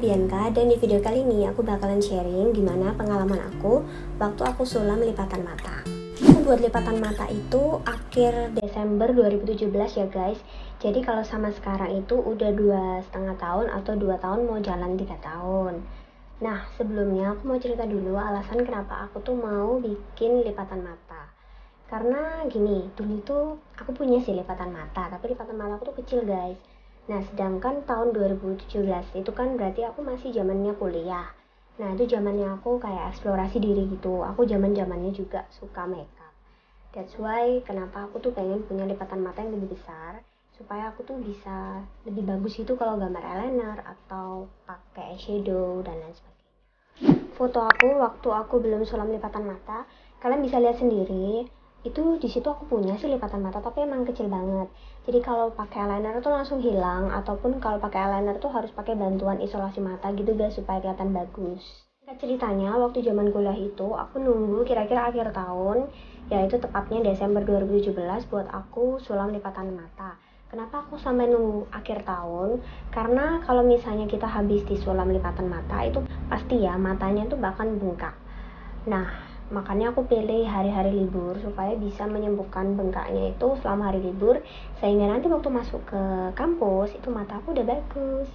Bianca, dan di video kali ini aku bakalan sharing gimana pengalaman aku waktu aku sulam lipatan mata. Aku buat lipatan mata itu akhir Desember 2017 ya guys. Jadi kalau sama sekarang itu udah 2,5 tahun atau 2 tahun mau jalan 3 tahun. Nah sebelumnya aku mau cerita dulu alasan kenapa aku tuh mau bikin lipatan mata. Karena gini, dulu tuh aku punya sih lipatan mata, tapi lipatan mata aku tuh kecil guys. Nah, sedangkan tahun 2017 itu kan berarti aku masih zamannya kuliah. Nah, itu zamannya aku kayak eksplorasi diri gitu. Aku zaman-zamannya juga suka makeup. That's why kenapa aku tuh pengen punya lipatan mata yang lebih besar supaya aku tuh bisa lebih bagus itu kalau gambar eyeliner atau pakai eyeshadow dan lain sebagainya. Foto aku waktu aku belum sulam lipatan mata, kalian bisa lihat sendiri. Itu di situ aku punya sih lipatan mata tapi emang kecil banget. Jadi kalau pakai eyeliner tuh langsung hilang, ataupun kalau pakai eyeliner tuh harus pakai bantuan isolasi mata gitu guys supaya kelihatan bagus. Ceritanya waktu zaman kuliah itu aku nunggu kira-kira akhir tahun, yaitu tepatnya Desember 2017 buat aku sulam lipatan mata. Kenapa aku sampai nunggu akhir tahun? Karena kalau misalnya kita habis disulam lipatan mata itu pasti ya matanya tuh bahkan bengkak. Nah, makanya aku pilih hari-hari libur supaya bisa menyembuhkan bengkaknya itu selama hari libur, sehingga nanti waktu masuk ke kampus itu mata aku udah bagus.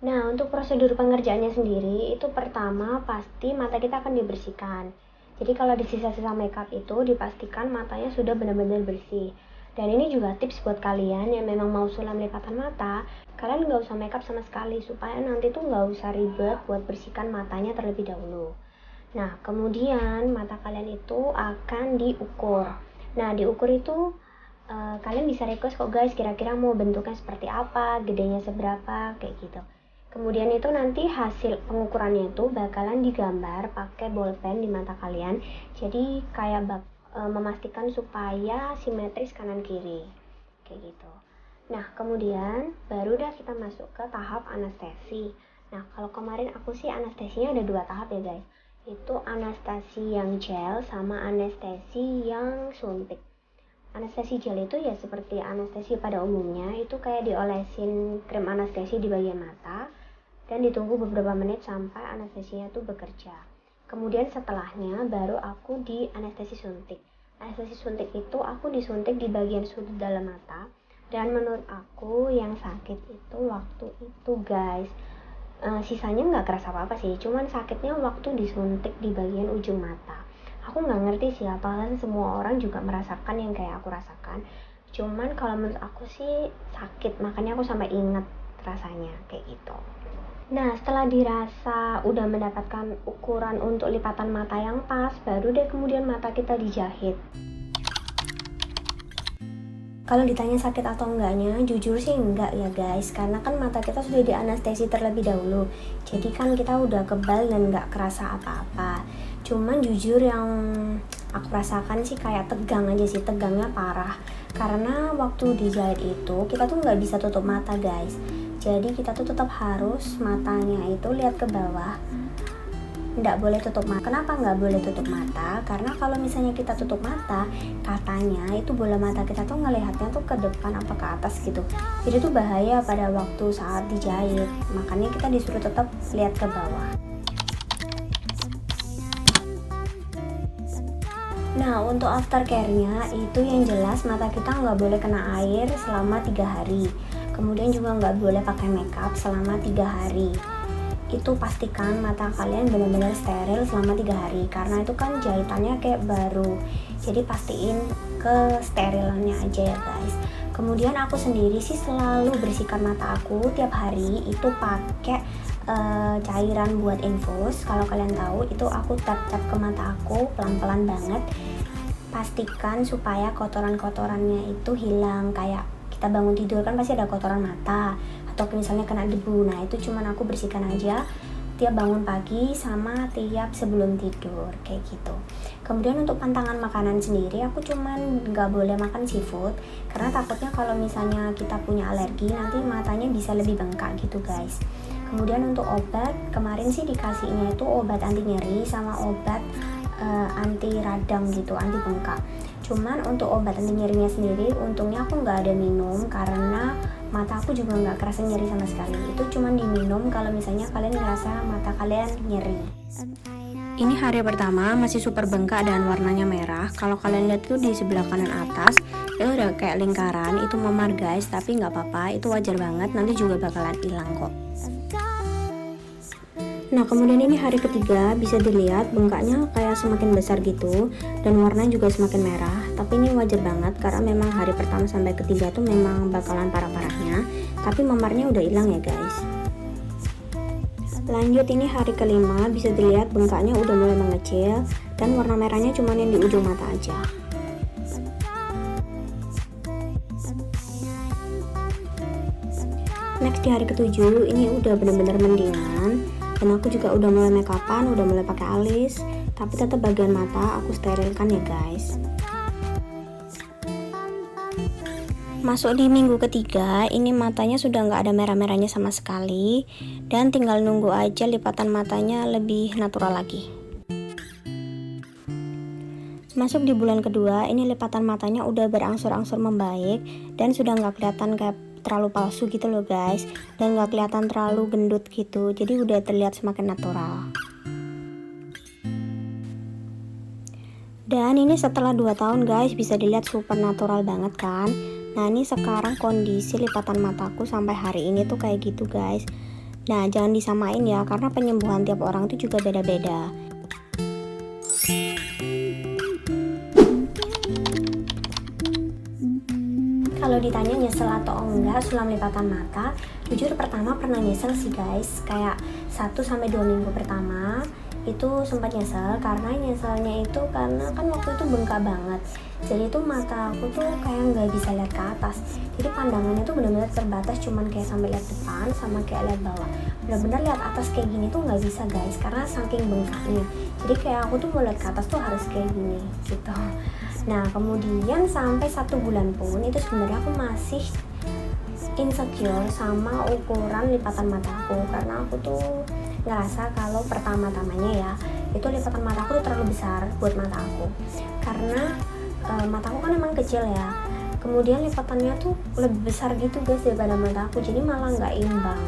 Nah, untuk prosedur pengerjaannya sendiri itu pertama pasti mata kita akan dibersihkan. Jadi kalau di sisa-sisa makeup itu dipastikan matanya sudah benar-benar bersih. Dan ini juga tips buat kalian yang memang mau sulam lipatan mata, kalian nggak usah makeup sama sekali supaya nanti tuh nggak usah ribet buat bersihkan matanya terlebih dahulu. Nah, kemudian mata kalian itu akan diukur. Nah, diukur itu kalian bisa request kok guys, kira-kira mau bentuknya seperti apa, gedenya seberapa, kayak gitu. Kemudian itu nanti hasil pengukurannya itu bakalan digambar pakai bolpen di mata kalian. Jadi kayak memastikan supaya simetris kanan kiri. Kayak gitu. Nah, kemudian baru dah kita masuk ke tahap anestesi. Nah, kalau kemarin aku sih anestesinya ada 2 tahap ya guys. Itu anestesi yang gel sama anestesi yang suntik. Anestesi gel itu ya seperti anestesi pada umumnya, itu kayak diolesin krim anestesi di bagian mata dan ditunggu beberapa menit sampai anestesinya itu bekerja. Kemudian setelahnya baru aku di anestesi suntik. Anestesi suntik itu aku disuntik di bagian sudut dalam mata, dan menurut aku yang sakit itu waktu itu guys, sisanya nggak kerasa apa-apa sih, cuman sakitnya waktu disuntik di bagian ujung mata. Aku nggak ngerti sih apakah semua orang juga merasakan yang kayak aku rasakan, cuman kalau menurut aku sih sakit, makanya aku sampai inget rasanya kayak gitu. Nah, setelah dirasa udah mendapatkan ukuran untuk lipatan mata yang pas, baru deh kemudian mata kita dijahit. Kalau ditanya sakit atau enggaknya, jujur sih enggak ya guys, karena kan mata kita sudah dianestesi terlebih dahulu. Jadi kan kita udah kebal dan enggak kerasa apa-apa. Cuman jujur yang aku rasakan sih kayak tegang aja sih, tegangnya parah. Karena waktu dijahit itu kita tuh nggak bisa tutup mata guys. Jadi kita tuh tetap harus matanya itu lihat ke bawah, nggak boleh tutup mata. Kenapa nggak boleh tutup mata? Karena kalau misalnya kita tutup mata, katanya itu bola mata kita tuh ngelihatnya tuh ke depan apa ke atas gitu. Jadi tuh bahaya pada waktu saat dijahit. Makanya kita disuruh tetap lihat ke bawah. Nah, untuk aftercare-nya itu yang jelas mata kita nggak boleh kena air selama 3 hari. Kemudian juga nggak boleh pakai makeup selama 3 hari. Itu pastikan mata kalian benar-benar steril selama 3 hari, karena itu kan jahitannya kayak baru. Jadi pastiin ke sterilannya aja ya guys. Kemudian aku sendiri sih selalu bersihkan mata aku tiap hari itu pakai cairan buat infus. Kalau kalian tahu itu aku tap-tap ke mata aku pelan-pelan banget. Pastikan supaya kotoran-kotorannya itu hilang. Kayak kita bangun tidur kan pasti ada kotoran mata, atau misalnya kena debu. Nah itu cuman aku bersihkan aja tiap bangun pagi sama tiap sebelum tidur kayak gitu. Kemudian untuk pantangan makanan sendiri aku cuman nggak boleh makan seafood, karena takutnya kalau misalnya kita punya alergi nanti matanya bisa lebih bengkak gitu guys. Kemudian untuk obat, kemarin sih dikasihnya itu obat anti nyeri sama obat anti radang gitu, anti bengkak. Cuman untuk obat anti nyerinya sendiri untungnya aku nggak ada minum, karena mata aku juga nggak kerasa nyeri sama sekali. Itu cuma diminum kalau misalnya kalian ngerasa mata kalian nyeri. Ini hari pertama masih super bengkak dan warnanya merah. Kalau kalian lihat tuh di sebelah kanan atas itu udah kayak lingkaran, itu memar guys, tapi nggak apa-apa, itu wajar banget, nanti juga bakalan hilang kok. Nah kemudian ini hari ketiga, bisa dilihat bengkaknya kayak semakin besar gitu dan warnanya juga semakin merah. Tapi ini wajar banget karena memang hari pertama sampai ketiga tuh memang bakalan parah-parahnya, tapi memarnya udah hilang ya guys. Lanjut ini hari kelima, bisa dilihat bengkaknya udah mulai mengecil dan warna merahnya cuma yang di ujung mata aja. Next di hari ketujuh, ini udah bener-bener mendingan dan aku juga udah mulai make upan, udah mulai pakai alis, tapi tetap bagian mata aku sterilkan ya guys. Masuk di minggu ketiga, ini matanya sudah nggak ada merah-merahnya sama sekali dan tinggal nunggu aja lipatan matanya lebih natural lagi. Masuk di bulan kedua, ini lipatan matanya udah berangsur-angsur membaik dan sudah nggak kelihatan kayak terlalu palsu gitu loh guys, dan nggak kelihatan terlalu gendut gitu, jadi udah terlihat semakin natural. Dan ini setelah 2 tahun guys, bisa dilihat super natural banget kan. Nah ini sekarang kondisi lipatan mataku sampai hari ini tuh kayak gitu guys. Nah jangan disamain ya, karena penyembuhan tiap orang tuh juga beda-beda. Kalau ditanya nyesel atau enggak sulam lipatan mata, jujur pertama pernah nyesel sih guys. Kayak 1-2 minggu pertama itu sempat nyesel, karena nyeselnya itu karena kan waktu itu bengkak banget, jadi itu mata aku tuh kayak nggak bisa lihat ke atas, jadi pandangannya tuh benar-benar terbatas, cuman kayak sampai lihat depan sama kayak lihat bawah, benar-benar lihat atas kayak gini tuh nggak bisa guys, karena saking bengkaknya, jadi kayak aku tuh mau lihat ke atas tuh harus kayak gini gitu. Nah kemudian sampai 1 bulan pun itu sebenarnya aku masih insecure sama ukuran lipatan mataku, karena aku tuh ngerasa kalau pertama-tamanya ya itu lipatan mataku tuh terlalu besar buat mata aku, karena mataku kan emang kecil ya, kemudian lipatannya tuh lebih besar gitu guys daripada mata aku, jadi malah nggak imbang.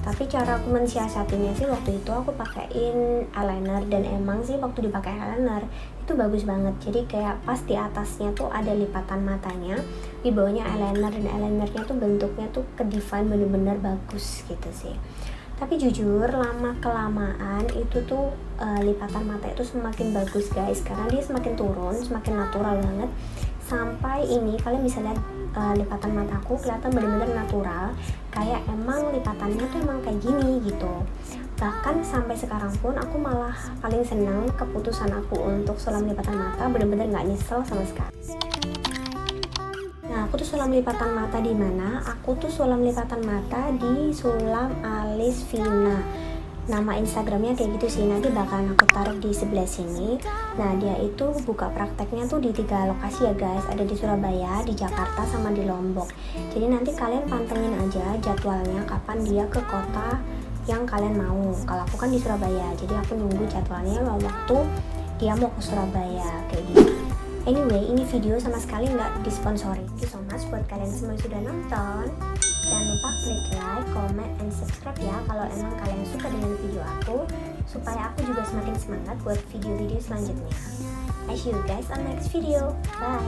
Tapi cara aku mensiasatinya sih waktu itu aku pakein eyeliner, dan emang sih waktu dipakai eyeliner itu bagus banget, jadi kayak pas di atasnya tuh ada lipatan matanya, di bawahnya eyeliner, dan eyelinernya tuh bentuknya tuh ke define bener-bener bagus gitu sih. Tapi jujur lama kelamaan itu tuh lipatan mata itu semakin bagus guys, karena dia semakin turun, semakin natural banget. Sampai ini kalian bisa lihat lipatan mataku kelihatan benar-benar natural, kayak emang lipatannya tuh emang kayak gini gitu. Bahkan sampai sekarang pun aku malah paling senang keputusan aku untuk sulam lipatan mata, benar-benar nggak nyesel sama sekali. Nah, aku tuh sulam lipatan mata di mana? Aku tuh sulam lipatan mata di Sulam Alis Vina. Nama Instagramnya kayak gitu sih, nanti bakalan aku taruh di sebelah sini. Nah, dia itu buka prakteknya tuh di 3 lokasi ya guys, ada di Surabaya, di Jakarta, sama di Lombok. Jadi nanti kalian pantengin aja jadwalnya kapan dia ke kota yang kalian mau. Kalau aku kan di Surabaya, jadi aku nunggu jadwalnya waktu dia mau ke Surabaya kayak gitu. Anyway, ini video sama sekali nggak disponsori. Thank you so much buat kalian semua yang sudah nonton. Jangan lupa klik like, comment, and subscribe ya kalau emang kalian suka dengan video aku, supaya aku juga semakin semangat buat video-video selanjutnya. I see you guys on next video. Bye.